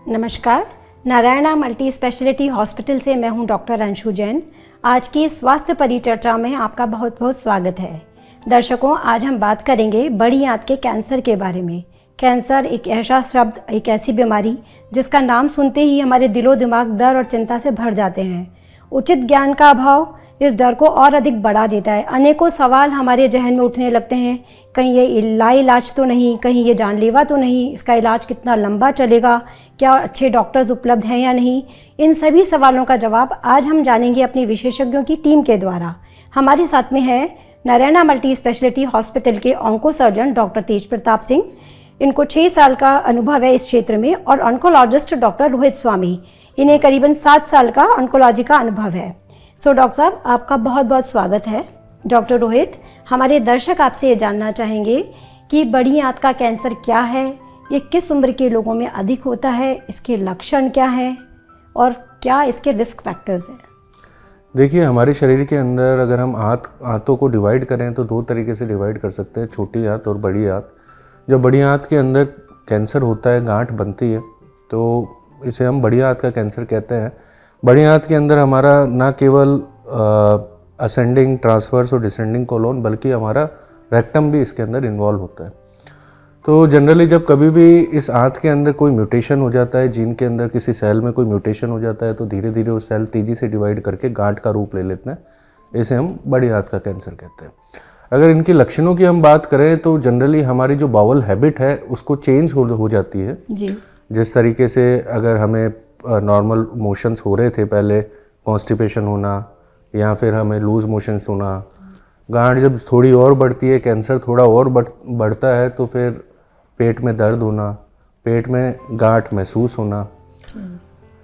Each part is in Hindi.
नमस्कार, नारायणा मल्टी स्पेशलिटी हॉस्पिटल से मैं हूं डॉक्टर अंशु जैन। आज की स्वास्थ्य परिचर्चा में आपका बहुत बहुत स्वागत है। दर्शकों, आज हम बात करेंगे बड़ी आंत के कैंसर के बारे में। कैंसर एक ऐसा शब्द, एक ऐसी बीमारी जिसका नाम सुनते ही हमारे दिलो दिमाग डर और चिंता से भर जाते हैं। उचित ज्ञान का अभाव इस डर को और अधिक बढ़ा देता है। अनेकों सवाल हमारे जहन में उठने लगते हैं। कहीं ये लाइलाज तो नहीं, कहीं ये जानलेवा तो नहीं, इसका इलाज कितना लंबा चलेगा, क्या अच्छे डॉक्टर्स उपलब्ध हैं या नहीं। इन सभी सवालों का जवाब आज हम जानेंगे अपनी विशेषज्ञों की टीम के द्वारा। हमारे साथ में है नारायणा मल्टी स्पेशलिटी हॉस्पिटल के ऑन्को सर्जन डॉक्टर तेज प्रताप सिंह। इनको 6 साल का अनुभव है इस क्षेत्र में, और ऑन्कोलॉजिस्ट डॉक्टर रोहित स्वामी, इन्हें करीबन 7 साल का ऑन्कोलॉजी का अनुभव है। सो डॉक्टर साहब, आपका बहुत बहुत स्वागत है। डॉक्टर रोहित, हमारे दर्शक आपसे ये जानना चाहेंगे कि बड़ी आंत का कैंसर क्या है, ये किस उम्र के लोगों में अधिक होता है, इसके लक्षण क्या हैं और क्या इसके रिस्क फैक्टर्स हैं? देखिए, हमारे शरीर के अंदर अगर हम आंतों को डिवाइड करें तो 2 तरीके से डिवाइड कर सकते हैं, छोटी आंत और बड़ी आंत। जब बड़ी आंत के अंदर कैंसर होता है, गांठ बनती है, तो इसे हम बड़ी आंत का कैंसर कहते हैं। बड़ी आंत के अंदर हमारा ना केवल असेंडिंग, ट्रांसवर्स और डिसेंडिंग कोलोन, बल्कि हमारा रेक्टम भी इसके अंदर इन्वॉल्व होता है। तो जनरली जब कभी भी इस आंत के अंदर कोई म्यूटेशन हो जाता है, जीन के अंदर किसी सेल में कोई म्यूटेशन हो जाता है, तो धीरे धीरे वो सेल तेजी से डिवाइड करके गांठ का रूप ले लेते हैं। इसे हम बड़ी आंत का कैंसर कहते हैं। अगर इनके लक्षणों की हम बात करें तो जनरली हमारी जो बाउल हैबिट है उसको चेंज हो जाती है जी। जिस तरीके से अगर हमें नॉर्मल मोशंस हो रहे थे पहले, कॉन्स्टिपेशन होना या फिर हमें लूज मोशंस होना, गांठ जब थोड़ी और बढ़ती है, कैंसर थोड़ा और बढ़ता है, तो फिर पेट में दर्द होना, पेट में गांठ महसूस होना।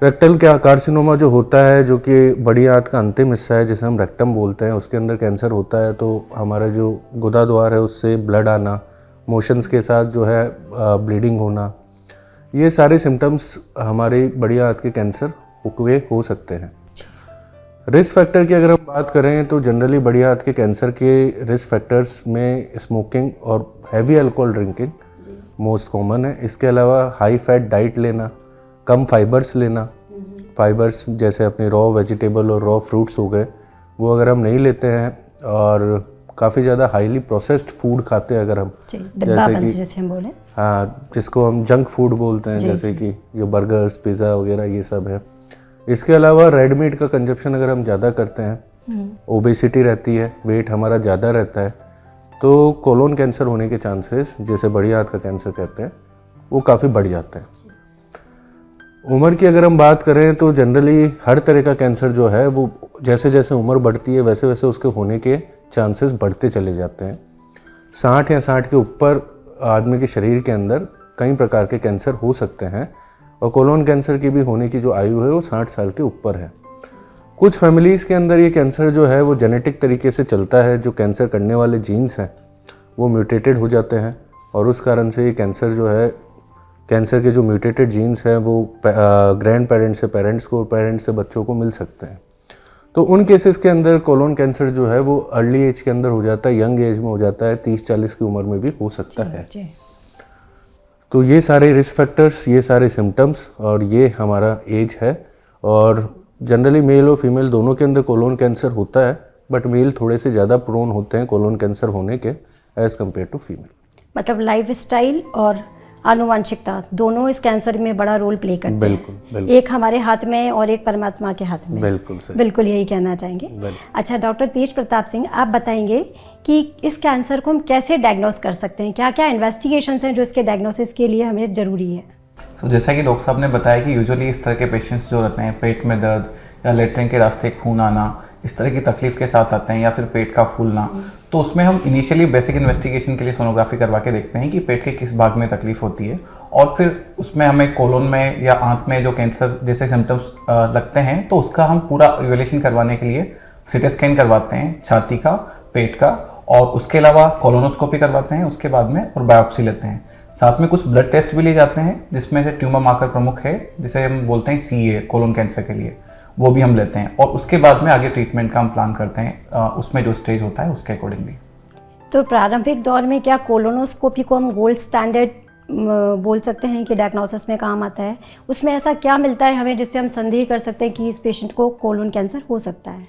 रेक्टल कार्सिनोमा जो होता है, जो कि बड़ी आंत का अंतिम हिस्सा है जिसे हम रेक्टम बोलते हैं, उसके अंदर कैंसर होता है, तो हमारा जो गुदा द्वार है उससे ब्लड आना, मोशंस के साथ जो है ब्लीडिंग होना, ये सारे सिम्टम्स हमारे बड़ी आंत के कैंसर हुए हो सकते हैं। रिस्क फैक्टर की अगर हम बात करें तो जनरली बड़ी आंत के कैंसर के रिस्क फैक्टर्स में स्मोकिंग और heavy alcohol drinking most common है। इसके अलावा हाई फैट डाइट लेना, कम फाइबर्स लेना, फाइबर्स जैसे अपने रॉ वेजिटेबल और रॉ फ्रूट्स हो गए, वो अगर हम नहीं लेते हैं, और काफ़ी ज़्यादा हाईली प्रोसेस्ड फूड खाते हैं अगर हम, जैसे हम बोले, हाँ, जिसको हम जंक फूड बोलते हैं, जैसे कि जो बर्गर्स, पिज़्ज़ा वगैरह ये सब है। इसके अलावा रेड मीट का कंजप्शन अगर हम ज़्यादा करते हैं, ओबेसिटी रहती है, वेट हमारा ज़्यादा रहता है, तो कोलोन कैंसर होने के चांसेस, जैसे बड़ी आंत का कैंसर कहते हैं, वो काफ़ी बढ़ जाते हैं। उम्र की अगर हम बात करें तो जनरली हर तरह का कैंसर जो है वो जैसे जैसे उम्र बढ़ती है वैसे वैसे उसके होने के चांसेस बढ़ते चले जाते हैं। 60 या 60 के ऊपर आदमी के शरीर के अंदर कई प्रकार के कैंसर हो सकते हैं, और कोलोन कैंसर की भी होने की जो आयु है वो 60 साल के ऊपर है। कुछ फैमिलीज़ के अंदर ये कैंसर जो है वो जेनेटिक तरीके से चलता है, जो कैंसर करने वाले जीन्स हैं वो म्यूटेटेड हो जाते हैं, और उस कारण से ये कैंसर जो है, कैंसर के जो म्यूटेटेड जीन्स हैं वो ग्रैंड पेरेंट्स से पेरेंट्स को, पेरेंट्स से बच्चों को मिल सकते हैं। तो उन केसेस के अंदर कोलोन कैंसर जो है वो अर्ली एज के अंदर हो जाता है, यंग एज में हो जाता है, 30-40 की उम्र में भी हो सकता है। तो ये सारे रिस्क फैक्टर्स, ये सारे सिम्टम्स, और ये हमारा एज है। और जनरली मेल और फीमेल दोनों के अंदर कोलोन कैंसर होता है, बट मेल थोड़े से ज़्यादा प्रोन होते हैं कोलोन कैंसर होने के एज़ कम्पेयर टू फीमेल। मतलब लाइफ स्टाइल और आनुवंशिकता दोनों इस कैंसर में बड़ा रोल प्ले करते हैं। बिल्कुल। एक हमारे हाथ में और एक परमात्मा के हाथ में। बिल्कुल यही कहना चाहेंगे। अच्छा डॉक्टर तेज प्रताप सिंह, आप बताएंगे कि इस कैंसर को हम कैसे डायग्नोस कर सकते हैं, क्या क्या इन्वेस्टिगेशंस हैं जो इसके डायग्नोसिस के लिए हमें ज़रूरी है? तो जैसा कि डॉक्टर साहब ने बताया कि यूजुअली इस तरह के पेशेंट्स जो रहते हैं, पेट में दर्द या लेटरिन के रास्ते खून आना, इस तरह की तकलीफ के साथ आते हैं, या फिर पेट का फूलना, तो उसमें हम इनिशियली बेसिक इन्वेस्टिगेशन के लिए सोनोग्राफी करवा के देखते हैं कि पेट के किस भाग में तकलीफ होती है, और फिर उसमें हमें कोलोन में या आंत में जो कैंसर जैसे सिम्टम्स लगते हैं, तो उसका हम पूरा इवैल्यूएशन करवाने के लिए सीटी स्कैन करवाते हैं, छाती का, पेट का, और उसके अलावा कोलोनोस्कोपी करवाते हैं उसके बाद में, और बायोप्सी लेते हैं। साथ में कुछ ब्लड टेस्ट भी लिए जाते हैं, जिसमें से ट्यूमर मार्कर प्रमुख है, जिसे हम बोलते हैं CA कोलोन कैंसर के लिए, वो भी हम लेते हैं, और उसके बाद में आगे ट्रीटमेंट का हम प्लान करते हैं, उसमें जो स्टेज होता है उसके अकॉर्डिंगली। तो प्रारंभिक दौर में क्या कोलोनोस्कोपी को हम गोल्ड स्टैंडर्ड बोल सकते हैं कि डायग्नोसिस में काम आता है, उसमें ऐसा क्या मिलता है हमें जिससे हम संदेह कर सकते हैं कि इस पेशेंट को कोलोन कैंसर हो सकता है?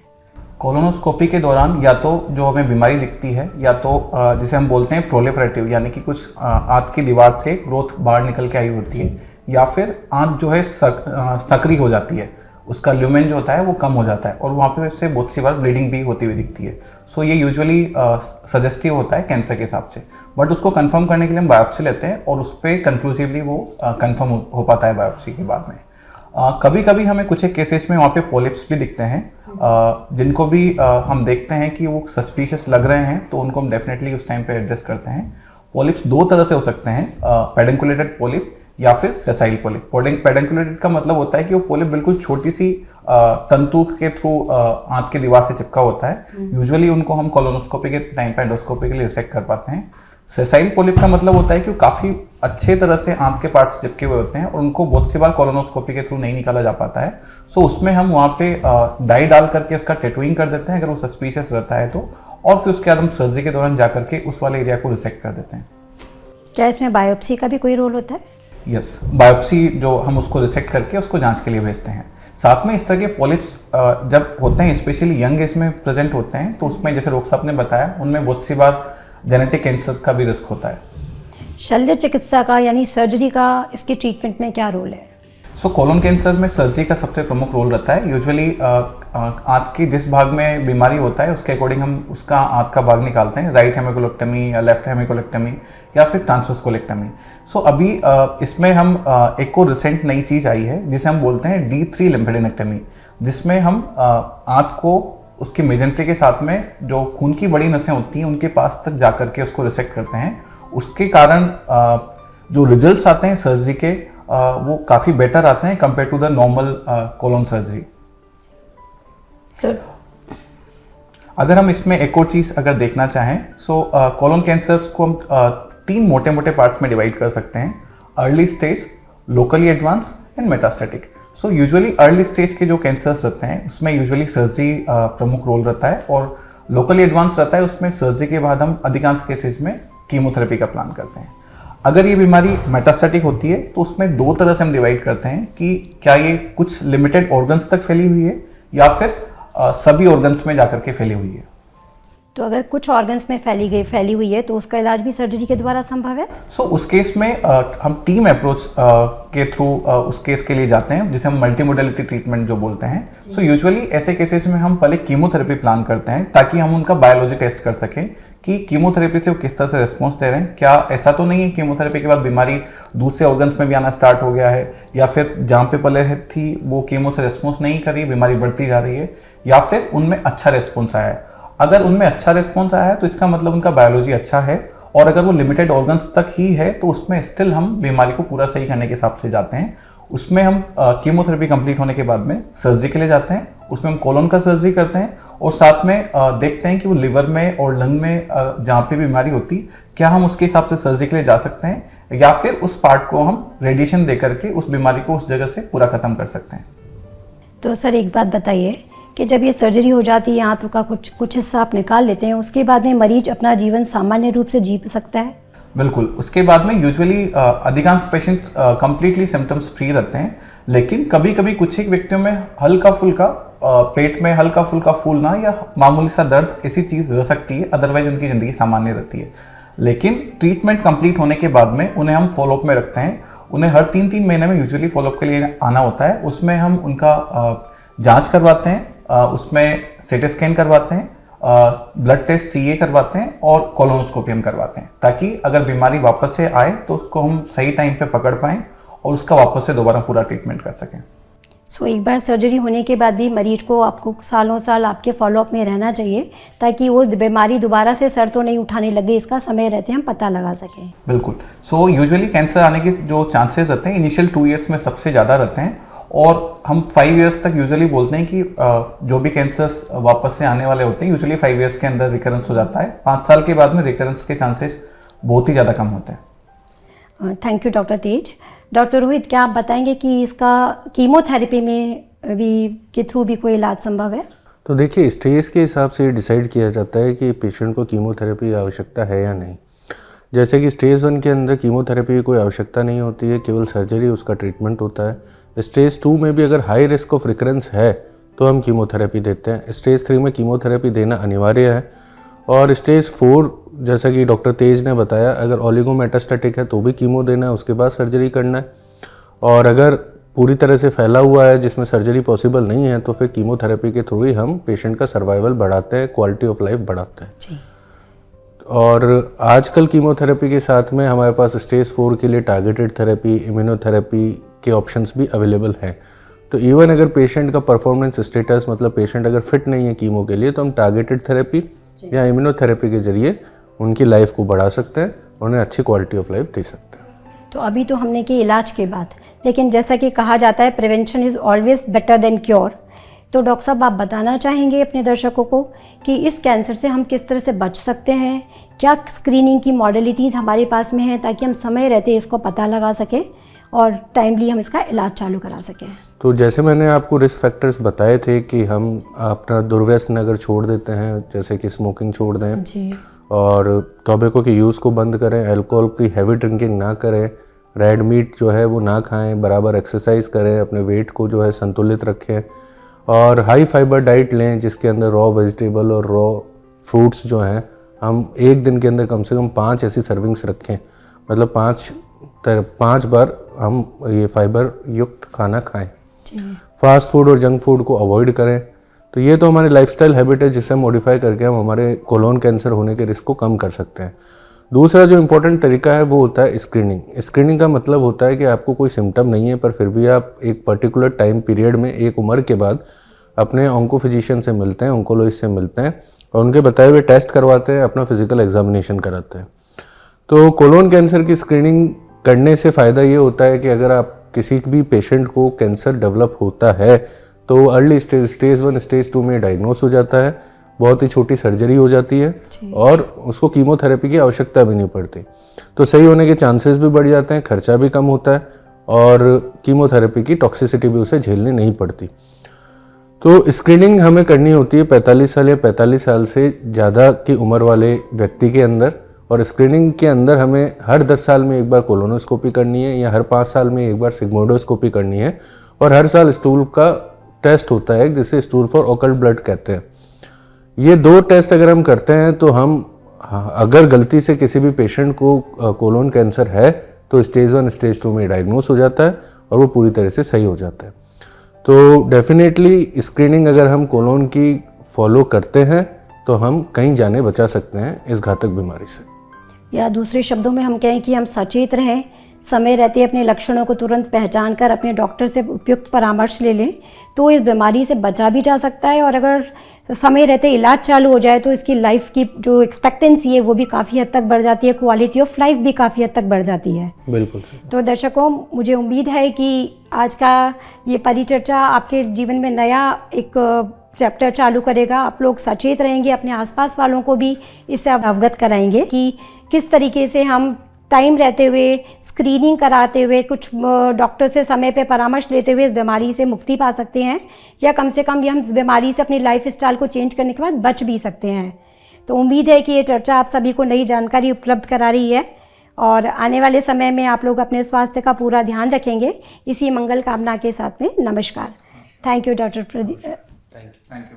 कोलोनोस्कोपी के दौरान या तो जो हमें बीमारी दिखती है या तो जिसे हम बोलते हैं प्रोलिफरेटिव, यानी कि कुछ आंत की दीवार से ग्रोथ बाहर निकल के आई होती है, या फिर आंत जो है सक्रिय हो जाती है, उसका ल्यूमेन जो होता है वो कम हो जाता है और वहाँ पे से बहुत सी बार ब्लीडिंग भी होती हुई दिखती है। सो ये यूजुअली सजेस्टिव होता है कैंसर के हिसाब से, बट उसको कंफर्म करने के लिए हम बायोप्सी लेते हैं और उस पर कंक्लूसिवली वो कंफर्म हो पाता है बायोप्सी के बाद में। कभी कभी हमें कुछ एक केसेस में वहाँ पे पॉलिप्स भी दिखते हैं, जिनको भी हम देखते हैं कि वो सस्पिशियस लग रहे हैं, तो उनको हम डेफिनेटली उस टाइम पे एड्रेस करते हैं। पॉलिप्स दो तरह से हो सकते हैं, पेडुंकुलेटेड पॉलिप या फिर सेसाइल पॉलिप। पेडुंकुलेटेड का मतलब होता है कि वो पॉलिप बिल्कुल छोटी सी तंतु के थ्रू आंत की दीवार से चिपका होता है। यूजुअली उनको हम कोलोनोस्कोपी के टाइम पे एंडोस्कोपी के लिए रिसेक्ट कर पाते हैं। सेसाइल पॉलिप का मतलब होता है कि वो काफ़ी अच्छे तरह से आंत के पार्ट से चिपके हुए होते हैं और उनको बहुत सी बार कोलोनोस्कोपी के थ्रू नहीं निकाला जा पाता है। सो उसमें हम वहाँ पे डाई डाल करके उसका टेटूइंग कर देते हैं अगर वो सस्पिशियस रहता है तो, और फिर उसके बाद हम सर्जरी के दौरान जा करके उस वाले एरिया को रिसेक्ट कर देते हैं। क्या इसमें बायोप्सी का भी कोई रोल होता है? यस, बायोप्सी जो हम उसको रिसेक्ट करके उसको जांच के लिए भेजते हैं। साथ में इस तरह के पॉलिप्स जब होते हैं, स्पेशली यंग एज में प्रेजेंट होते हैं, तो उसमें जैसे डॉक्टर साहब ने बताया उनमें बहुत सी बार जेनेटिक कैंसर का भी रिस्क होता है। शल्य चिकित्सा का यानी सर्जरी का इसके ट्रीटमेंट में क्या रोल है? सो कोलोन कैंसर में सर्जरी का सबसे प्रमुख रोल रहता है। यूजुअली आंत की जिस भाग में बीमारी होता है उसके अकॉर्डिंग हम उसका आंत का भाग निकालते हैं, राइट हेमिकोलेक्टमी या लेफ्ट हेमिकोलेक्टमी या फिर ट्रांसवर्स कोलेक्टमी। सो अभी इसमें हम एक और रिसेंट नई चीज़ आई है जिसे हम बोलते हैं D3 लिम्फेडेनेक्टमी, जिसमें हम आंत को उसके मेजेंट्री के साथ में जो खून की बड़ी नसें होती हैं उनके पास तक जा करके उसको रिसेक्ट करते हैं। उसके कारण जो रिजल्ट्स आते हैं सर्जरी के वो काफ़ी बेटर आते हैं compare to the normal colon surgery. अगर हम इसमें एक और चीज़ अगर देखना चाहें, सो कोलोन कैंसर्स को हम 3 मोटे मोटे पार्ट्स में डिवाइड कर सकते हैं: early stage, locally advance and metastatic. So usually early stage के जो कैंसर्स रहते हैं उसमें यूजुअली सर्जरी प्रमुख रोल रहता है, और लोकली एडवांस रहता है उसमें सर्जरी के बाद हम अधिकांश केसेस में कीमोथेरेपी का प्लान करते हैं। अगर ये बीमारी मेटास्टेटिक होती है तो उसमें 2 तरह से हम डिवाइड करते हैं कि क्या ये कुछ लिमिटेड ऑर्गन्स तक फैली हुई है या फिर सभी ऑर्गन्स में जाकर के फैली हुई है। तो अगर कुछ ऑर्गन्स में फैली हुई है तो उसका इलाज भी सर्जरी के द्वारा संभव है? सो उस केस में हम टीम अप्रोच के थ्रू उस केस के लिए जाते हैं, जिसे हम मल्टी मोडेलिटी ट्रीटमेंट जो बोलते हैं। सो यूजुअली ऐसे केसेस में हम पहले कीमोथेरेपी प्लान करते हैं ताकि हम उनका बायोलॉजी टेस्ट कर सकें कि कीमोथेरेपी से वो किस तरह से रिस्पॉन्स दे रहे हैं। क्या ऐसा तो नहीं है कीमोथेरेपी के बाद बीमारी दूसरे ऑर्गन्स में भी आना स्टार्ट हो गया है, या फिर जहाँ पे पहले थी वो कीमो से रिस्पॉन्स नहीं कर रही, बीमारी बढ़ती जा रही है, या फिर उनमें अच्छा रिस्पॉन्स आया है। अगर उनमें अच्छा रिस्पॉन्स आया है तो इसका मतलब उनका बायोलॉजी अच्छा है, और अगर वो लिमिटेड ऑर्गन्स तक ही है तो उसमें स्टिल हम बीमारी को पूरा सही करने के हिसाब से जाते हैं। उसमें हम कीमोथेरेपी कंप्लीट होने के बाद में सर्जरी के लिए जाते हैं। उसमें हम कोलोन का सर्जरी करते हैं और साथ में देखते हैं कि वो लिवर में और लंग में जहाँ पे बीमारी होती क्या हम उसके हिसाब से सर्जरी के लिए जा सकते हैं, या फिर उस पार्ट को हम रेडिएशन दे करके उस बीमारी को उस जगह से पूरा खत्म कर सकते हैं। तो सर एक बात बताइए कि जब ये सर्जरी हो जाती है, आंतों का कुछ हिस्सा आप निकाल लेते हैं, उसके बाद में मरीज अपना जीवन सामान्य रूप से जी सकता है? बिल्कुल, उसके बाद में यूजुअली अधिकांश पेशेंट कंप्लीटली सिम्टम्स फ्री रहते हैं, लेकिन कभी कभी कुछ एक व्यक्तियों में हल्का फुल्का पेट में हल्का फुल्का फूलना या मामूली सा दर्द ऐसी चीज़ रह सकती है, अदरवाइज उनकी ज़िंदगी सामान्य रहती है। लेकिन ट्रीटमेंट कंप्लीट होने के बाद में उन्हें हम फॉलोअप में रखते हैं। उन्हें हर 3-3 महीने में यूजुअली फॉलोअप के लिए आना होता है। उसमें हम उनका जांच करवाते हैं, उसमें सीटी स्कैन करवाते हैं, ब्लड टेस्ट CA करवाते हैं और कोलोनोस्कोपी हम करवाते हैं, ताकि अगर बीमारी वापस से आए तो उसको हम सही टाइम पे पकड़ पाएँ और उसका वापस से दोबारा पूरा ट्रीटमेंट कर सकें। सो एक बार सर्जरी होने के बाद भी मरीज को आपको सालों साल आपके फॉलोअप में रहना चाहिए ताकि वो बीमारी दोबारा से सर तो नहीं उठाने लगे, इसका समय रहते हम पता लगा सकें। बिल्कुल। सो यूजुअली कैंसर आने के जो चांसेस रहते हैं इनिशियल 2 ईयर्स में सबसे ज़्यादा रहते हैं, और हम 5 ईयर्स तक यूजुअली बोलते हैं कि जो भी कैंसर्स वापस से आने वाले होते हैं यूजुअली 5 ईयर्स के अंदर रिकरेंस हो जाता है। 5 साल के बाद में रिकरेंस के चांसेस बहुत ही ज़्यादा कम होते हैं। Thank you doctor Tej. Doctor Rohit, क्या आप बताएंगे कि इसका कीमोथेरेपी में भी के थ्रू भी कोई इलाज संभव है? तो देखिए, स्टेज के हिसाब से डिसाइड किया जाता है कि पेशेंट को कीमोथेरेपी की आवश्यकता है या नहीं। जैसे कि स्टेज 1 के अंदर कीमोथेरेपी की कोई आवश्यकता नहीं होती है, केवल सर्जरी उसका ट्रीटमेंट होता है। स्टेज 2 में भी अगर हाई रिस्क ऑफ रिकरेंस है तो हम कीमोथेरेपी देते हैं। स्टेज 3 में कीमोथेरेपी देना अनिवार्य है। और स्टेज 4 जैसा कि डॉक्टर तेज ने बताया, अगर ओलिगोमेटास्टेटिक है तो भी कीमो देना है, उसके बाद सर्जरी करना है। और अगर पूरी तरह से फैला हुआ है जिसमें सर्जरी पॉसिबल नहीं है तो फिर कीमोथेरेपी के थ्रू ही हम पेशेंट का सर्वाइवल बढ़ाते हैं, क्वालिटी ऑफ लाइफ बढ़ाते हैं जी। और आजकल कीमोथेरेपी के साथ में हमारे पास स्टेज 4 के लिए टारगेटेड थेरेपी, इम्यूनोथेरेपी के ऑप्शंस भी अवेलेबल हैं। तो इवन अगर पेशेंट का परफॉर्मेंस स्टेटस, मतलब पेशेंट अगर फिट नहीं है कीमो के लिए, तो हम टारगेटेड थेरेपी या इम्यूनोथेरेपी के जरिए उनकी लाइफ को बढ़ा सकते हैं, उन्हें अच्छी क्वालिटी ऑफ लाइफ दे सकते हैं। तो अभी तो हमने की इलाज के बाद, लेकिन जैसा कि कहा जाता है prevention is always better than cure. तो डॉक्टर साहब, आप बताना चाहेंगे अपने दर्शकों को कि इस कैंसर से हम किस तरह से बच सकते हैं? क्या स्क्रीनिंग की मॉडलिटीज़ हमारे पास में हैं ताकि हम समय रहते इसको पता लगा सकें और टाइमली हम इसका इलाज चालू करा सकें? तो जैसे मैंने आपको रिस्क फैक्टर्स बताए थे कि हम अपना दुर्व्यसन अगर छोड़ देते हैं, जैसे कि स्मोकिंग छोड़ दें जी, और टोबैको के यूज़ को बंद करें, अल्कोहल की हैवी ड्रिंकिंग ना करें, रेड मीट जो है वो ना खाएं, बराबर एक्सरसाइज करें, अपने वेट को जो है संतुलित रखें और हाई फाइबर डाइट लें जिसके अंदर रॉ वेजिटेबल और रॉ फ्रूट्स जो हैं, हम एक दिन के अंदर कम से कम 5 ऐसी सर्विंग्स रखें, मतलब 5 बार हम ये फाइबर युक्त खाना खाएं। फास्ट फूड और जंक फूड को अवॉइड करें। तो ये तो हमारी लाइफस्टाइल हैबिट है जिससे मॉडिफाई करके हम हमारे कोलोन कैंसर होने के रिस्क को कम कर सकते हैं। दूसरा जो इम्पोर्टेंट तरीका है वो होता है स्क्रीनिंग। स्क्रीनिंग का मतलब होता है कि आपको कोई सिम्टम नहीं है पर फिर भी आप एक पर्टिकुलर टाइम पीरियड में, एक उम्र के बाद अपने ऑन्को फिजिशियन से मिलते हैं, ऑन्कोलॉजिस्ट से मिलते हैं और उनके बताए हुए टेस्ट करवाते हैं, अपना फिजिकल एग्जामिनेशन कराते हैं। तो कोलोन कैंसर की स्क्रीनिंग करने से फ़ायदा ये होता है कि अगर आप किसी भी पेशेंट को कैंसर डेवलप होता है तो अर्ली स्टेज 1 स्टेज 2 में डायग्नोस हो जाता है, बहुत ही छोटी सर्जरी हो जाती है और उसको कीमोथेरेपी की आवश्यकता भी नहीं पड़ती। तो सही होने के चांसेस भी बढ़ जाते हैं, खर्चा भी कम होता है और कीमोथेरेपी की टॉक्सिसिटी भी उसे झेलनी नहीं पड़ती। तो स्क्रीनिंग हमें करनी होती है 45 साल या 45 साल से ज़्यादा की उम्र वाले व्यक्ति के अंदर, और स्क्रीनिंग के अंदर हमें हर 10 साल में एक बार कोलोनोस्कोपी करनी है या हर 5 साल में एक बार सिग्मोइडोस्कोपी करनी है और हर साल स्टूल का टेस्ट होता है जिसे स्टूल फॉर ऑकल्ट ब्लड कहते हैं। ये 2 टेस्ट अगर हम करते हैं तो हम अगर गलती से किसी भी पेशेंट को कोलोन कैंसर है तो स्टेज 1 स्टेज 2 में डायग्नोस हो जाता है और वो पूरी तरह से सही हो जाता है। तो डेफिनेटली स्क्रीनिंग अगर हम कोलोन की फॉलो करते हैं तो हम कई जानें बचा सकते हैं इस घातक बीमारी से। या दूसरे शब्दों में हम कहें कि हम सचेत रहें, समय रहते अपने लक्षणों को तुरंत पहचान कर अपने डॉक्टर से उपयुक्त परामर्श ले लें तो इस बीमारी से बचा भी जा सकता है और अगर समय रहते इलाज चालू हो जाए तो इसकी लाइफ की जो एक्सपेक्टेंसी है वो भी काफ़ी हद तक बढ़ जाती है, क्वालिटी ऑफ लाइफ भी काफ़ी हद तक बढ़ जाती है। बिल्कुल। तो दर्शकों, मुझे उम्मीद है कि आज का ये परिचर्चा आपके जीवन में नया एक चैप्टर चालू करेगा। आप लोग सचेत रहेंगे, अपने आसपास वालों को भी इससे अवगत कराएंगे कि किस तरीके से हम टाइम रहते हुए, स्क्रीनिंग कराते हुए, कुछ डॉक्टर से समय पे परामर्श लेते हुए इस बीमारी से मुक्ति पा सकते हैं या कम से कम हम इस बीमारी से अपनी लाइफ स्टाइल को चेंज करने के बाद बच भी सकते हैं। तो उम्मीद है कि ये चर्चा आप सभी को नई जानकारी उपलब्ध करा रही है और आने वाले समय में आप लोग अपने स्वास्थ्य का पूरा ध्यान रखेंगे। इसी मंगल कामना के साथ में नमस्कार। Thank you doctor Pradeep. Thank you.